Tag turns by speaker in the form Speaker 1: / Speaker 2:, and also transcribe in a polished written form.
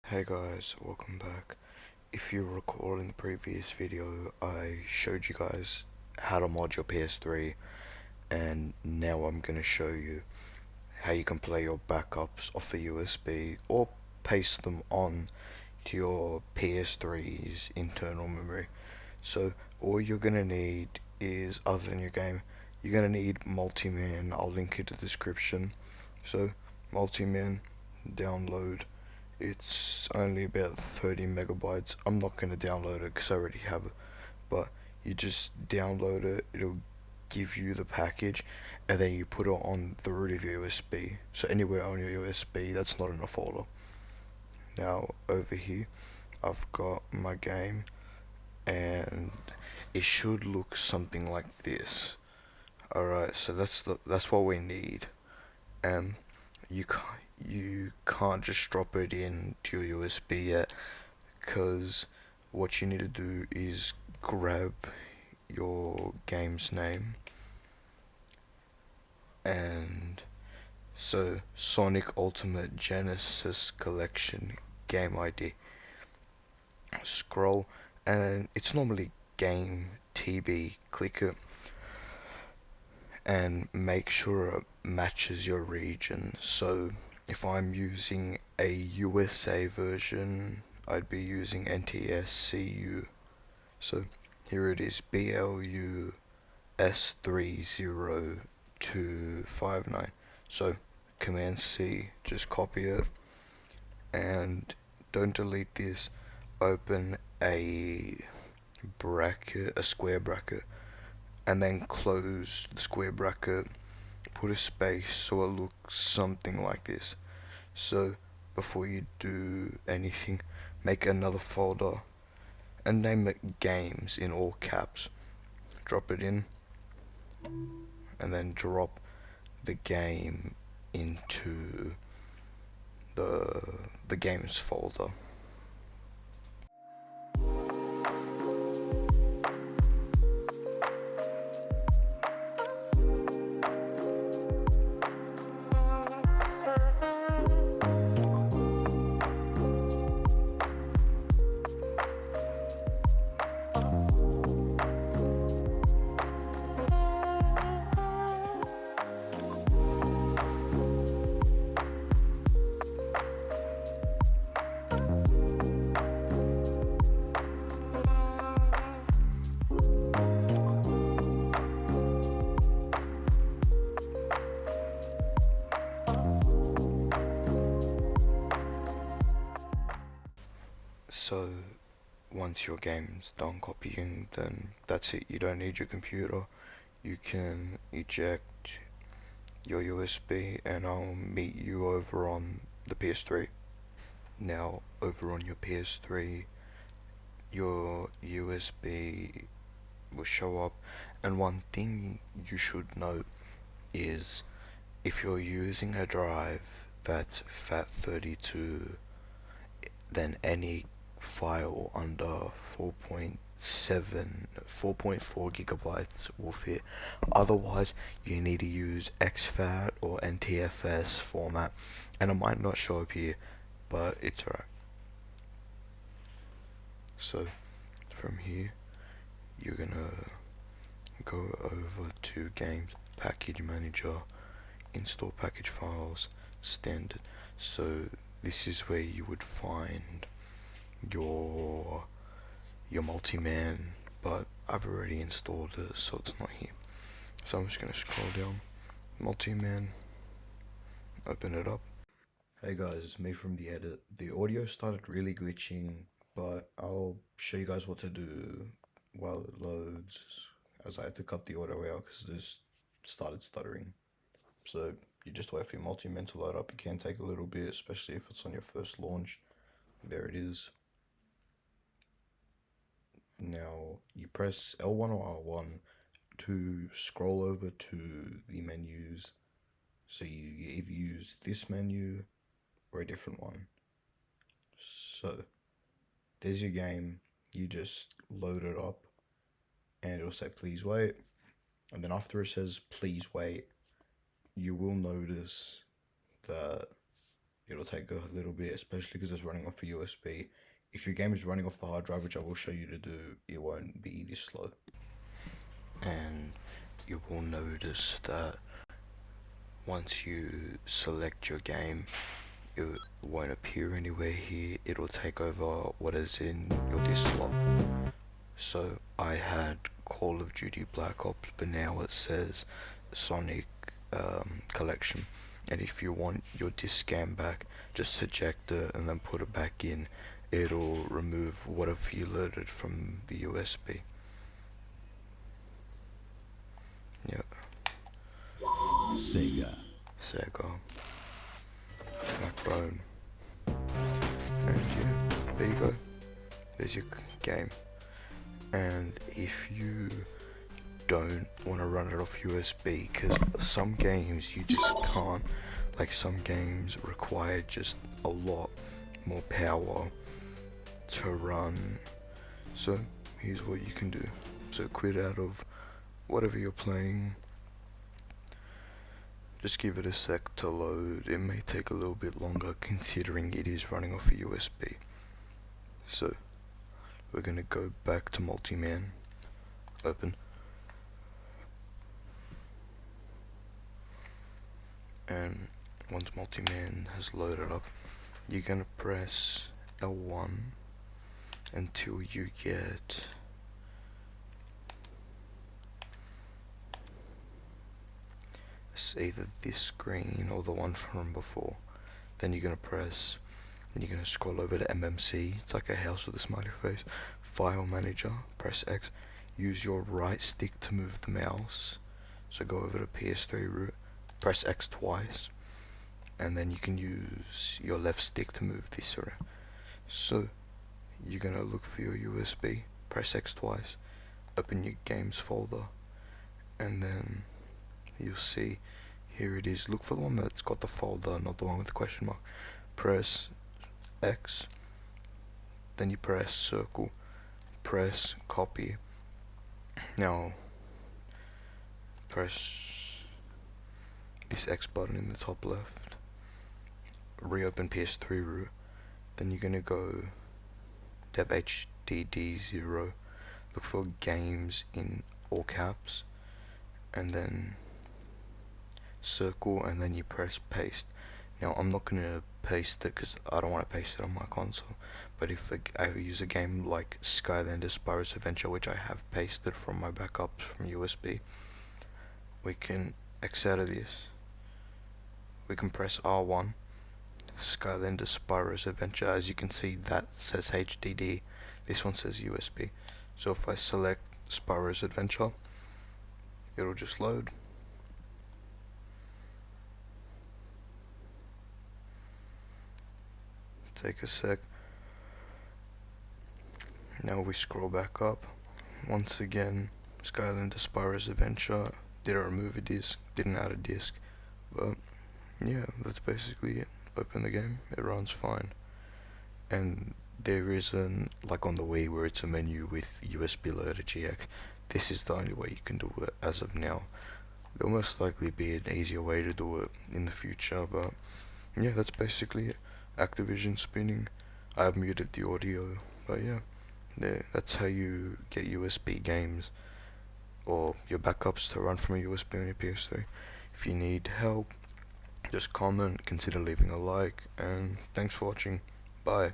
Speaker 1: Hey guys, welcome back. If you recall in the previous video, I showed you guys how to mod your PS3, and now I'm going to show you how you can play your backups off a USB or paste them on to your PS3's internal memory. So all you're going to need is, other than your game, you're going to need Multiman. I'll link it in the description. So Multiman, download. It's only about 30 megabytes. I'm not going to download it because I already have it, but you just download it, it'll give you the package, and then you put it on the root of your USB. So anywhere on your USB that's not in a folder. Now over here I've got my game, and it should look something like this. Alright, so that's what we need. And you can't just drop it into your USB yet, because what you need to do is grab your game's name, and so Sonic Ultimate Genesis Collection game ID. Scroll, and it's normally game TB. Click it and make sure it matches your region. So if I'm using a USA version, I'd be using NTSCU. So here it is, BLUS30259. So Command C, just copy it, and don't delete this. Open a square bracket, and then close the square bracket. Put a space so it looks something like this. So before you do anything, make another folder and name it games in all caps. Drop it in, and then drop the game into the games folder. So once your game's done copying, then that's it. You don't need your computer. You can eject your USB, and I'll meet you over on the PS3. Now, over on your PS3, your USB will show up, and one thing you should note is, if you're using a drive that's FAT32, then any file under 4.4 gigabytes will fit. Otherwise, you need to use exFAT or NTFS format, and it might not show up here, but it's alright. So from here, you're gonna go over to Games, Package Manager, Install Package Files, Standard. So this is where you would find your Multiman, but I've already installed it, so it's not here. So I'm just gonna scroll down, Multiman, open it up. Hey guys, it's me from the edit. The audio started really glitching, but I'll show you guys what to do while it loads, as I had to cut the audio out because it just started stuttering. So you just wait for your Multiman to load up. It can take a little bit, especially if it's on your first launch. There it is. Now you press L1 or R1 to scroll over to the menus. So you either use this menu or a different one. So there's your game. You just load it up, and it'll say please wait. And then after it says please wait, you will notice that it'll take a little bit, especially because it's running off a USB. If your game is running off the hard drive, which I will show you to do, it won't be this slow. And you will notice that once you select your game, it won't appear anywhere here. It'll take over what is in your disk slot. So I had Call of Duty Black Ops, but now it says Sonic Collection. And if you want your disk scan back, just eject it and then put it back in. It'll remove whatever you loaded from the USB. Yep. Sega. Backbone. And yeah, there you go. There's your game. And if you don't want to run it off USB, because some games you just can't, like some games require just a lot more power to run. So here's what you can do. So quit out of whatever you're playing, just give it a sec to load. It may take a little bit longer considering it is running off a USB. So we're gonna go back to multi-man, open, and once multi-man has loaded up, you're gonna press L1 until you get either this screen or the one from before. Then you're gonna scroll over to MMC. It's like a house with a smiley face. File manager, press X. Use your right stick to move the mouse. So go over to PS3 root, press X twice, and then you can use your left stick to move this around. So you're gonna look for your USB, press X twice, open your games folder, and then you'll see here it is. Look for the one that's got the folder, not the one with the question mark. Press X, then you press circle, press copy. Now press this X button in the top left, reopen PS3 root, then you're gonna go dev HDD0, look for games in all caps, and then circle, and then you press paste. Now I'm not gonna paste it because I don't want to paste it on my console, but if I use a game like Skylanders Spyro's Adventure, which I have pasted from my backups from USB, we can X out of this, we can press R1, Skylanders Spyro's Adventure. As you can see, that says HDD, this one says USB. So if I select Spyro's Adventure, it'll just load. Take a sec. Now we scroll back up. Once again, Skylanders Spyro's Adventure. Did I remove a disc? Didn't add a disc. But yeah, that's basically it. Open the game, it runs fine. And there isn't, like on the Wii where it's a menu with USB loader GX, this is the only way you can do it as of now. There'll most likely be an easier way to do it in the future, but yeah, that's basically it. Activision spinning. I have muted the audio, but yeah, that's how you get USB games or your backups to run from a USB on your PS3. If you need help, just comment, consider leaving a like, and thanks for watching. Bye.